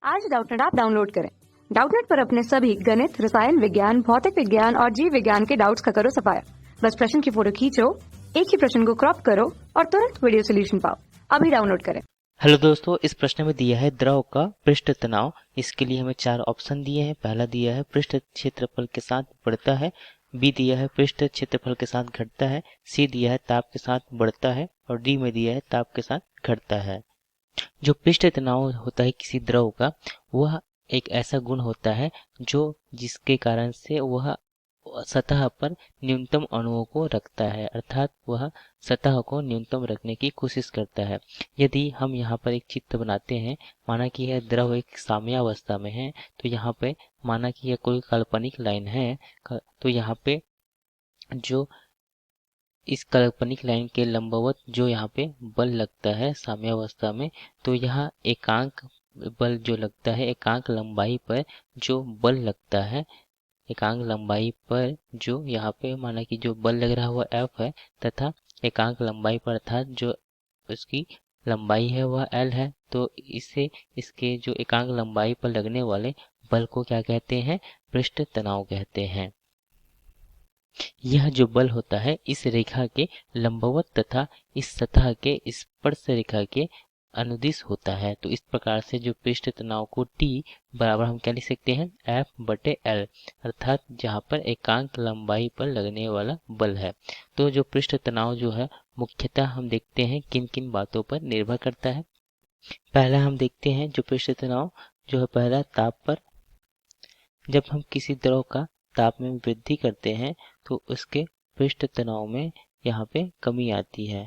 आज Doubtnut app download करें। Doubtnut पर अपने सभी गणित, रसायन विज्ञान, भौतिक विज्ञान और जीव विज्ञान के डाउट्स का करो सफाया। बस प्रश्न की फोटो खींचो, एक ही प्रश्न को क्रॉप करो और तुरंत वीडियो सोल्यूशन पाओ। अभी डाउनलोड करें। हेलो दोस्तों, इस प्रश्न में दिया है द्रव का पृष्ठ तनाव। इसके लिए हमें 4 ऑप्शन दिए हैं। पहला दिया है पृष्ठ क्षेत्रफल के साथ बढ़ता है, बी दिया है पृष्ठ क्षेत्रफल के साथ घटता है, सी दिया है ताप के साथ बढ़ता है और डी में दिया है ताप के साथ घटता है। जो पृष्ठ तनाव होता है किसी द्रव का, वह एक ऐसा गुण होता है जो जिसके कारण से वह सतह पर न्यूनतम अणुओं को रखता है, अर्थात वह सतह को न्यूनतम रखने की कोशिश करता है। यदि हम यहाँ पर एक चित्र बनाते हैं, माना कि यह द्रव एक साम्यावस्था में है, तो यहाँ पे माना कि यह कोई काल्पनिक लाइन है, तो यहाँ पे जो इस काल्पनिक लाइन के लंबवत जो यहाँ पे बल लगता है साम्यावस्था में, तो यहाँ एकांक बल जो लगता है, एकांक लंबाई पर जो बल लगता है, एकांक लंबाई पर जो यहाँ पे माना कि जो बल लग रहा है वह F है, तथा एकांक लंबाई पर अर्थात जो उसकी लंबाई है वह L है। तो इसे इसके जो एकांक लंबाई पर लगने वाले बल को क्या कहते हैं? पृष्ठ तनाव कहते हैं। यह जो बल होता है इस रेखा के लंबवत तथा इस सतह के स्पर्श रेखा के अनुदिश होता है। तो इस प्रकार से जो पृष्ठ तनाव को T बराबर हम क्या लिख सकते हैं? F/L, अर्थात जहाँ पर एकांक लंबाई पर लगने वाला बल है। तो जो पृष्ठ तनाव जो है मुख्यतः हम देखते हैं किन किन बातों पर निर्भर करता है। पहला हम देखते हैं जो पृष्ठ तनाव जो है, पहला ताप पर। जब हम किसी द्रव का ताप में वृद्धि करते हैं तो उसके पृष्ठ तनाव में यहाँ पे कमी आती है।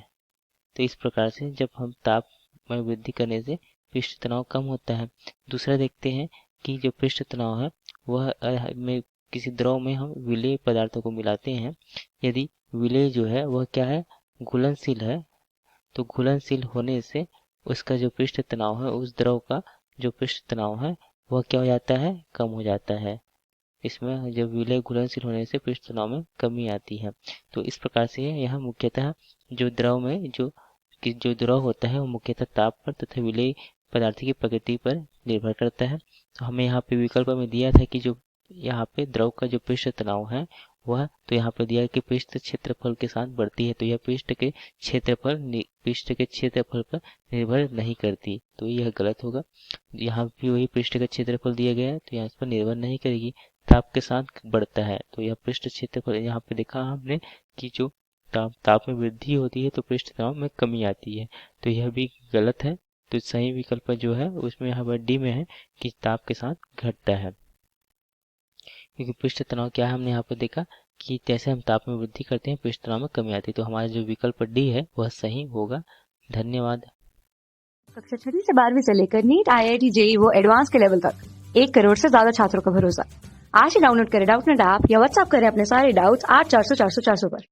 तो इस प्रकार से जब हम ताप में वृद्धि करने से पृष्ठ तनाव कम होता है। दूसरा देखते हैं कि जो पृष्ठ तनाव है वह में किसी द्रव में हम विलेय पदार्थों को मिलाते हैं। यदि विलेय जो है वह क्या है? घुलनशील है। तो घुलनशील होने से उसका जो पृष्ठ तनाव है, उस द्रव का जो पृष्ठ तनाव है वह क्या हो जाता है? कम हो जाता है। इसमें जब विलय घुलनशील होने से पृष्ठ तनाव में कमी आती है। तो इस प्रकार से यह मुख्यतः जो द्रव में जो द्रव होता है वो मुख्यतः ताप पर तथा विलय पदार्थ की प्रकृति पर निर्भर करता है। तो हमें यहाँ पे विकल्प में दिया था कि जो यहाँ पे द्रव का जो पृष्ठ तनाव है वह, तो यहाँ पे दिया है कि पृष्ठ क्षेत्रफल के साथ बढ़ती है। तो यह पृष्ठ के क्षेत्रफल पर निर्भर नहीं करती, तो यह गलत होगा। यहाँ भी वही पृष्ठ का क्षेत्रफल दिया गया है, तो यहाँ इस पर निर्भर नहीं करेगी। ताप के साथ बढ़ता है, तो यह पृष्ठ क्षेत्रफल, यहाँ पे देखा हमने कि जो ताप में वृद्धि होती है तो पृष्ठ तनाव में कमी आती है, तो यह भी गलत है। तो सही विकल्प जो है उसमें यहाँ पर डी में है कि ताप के साथ घटता है। क्योंकि पृष्ठ तनाव क्या है, हमने यहाँ पर देखा कि जैसे हम ताप में वृद्धि करते हैं पृष्ठ तनाव में कमी आती है। तो हमारा जो विकल्प डी है वह सही होगा। धन्यवाद। कक्षा 6 से 12वीं से लेकर नीट, IIT, JEE वो एडवांस के लेवल तक 1 करोड़ से ज्यादा छात्रों का भरोसा। आज ही डाउनलोड करें डाउटनेट ऐप या व्हाट्सएप करें अपने सारे डाउट्स 8400 400 400 पर।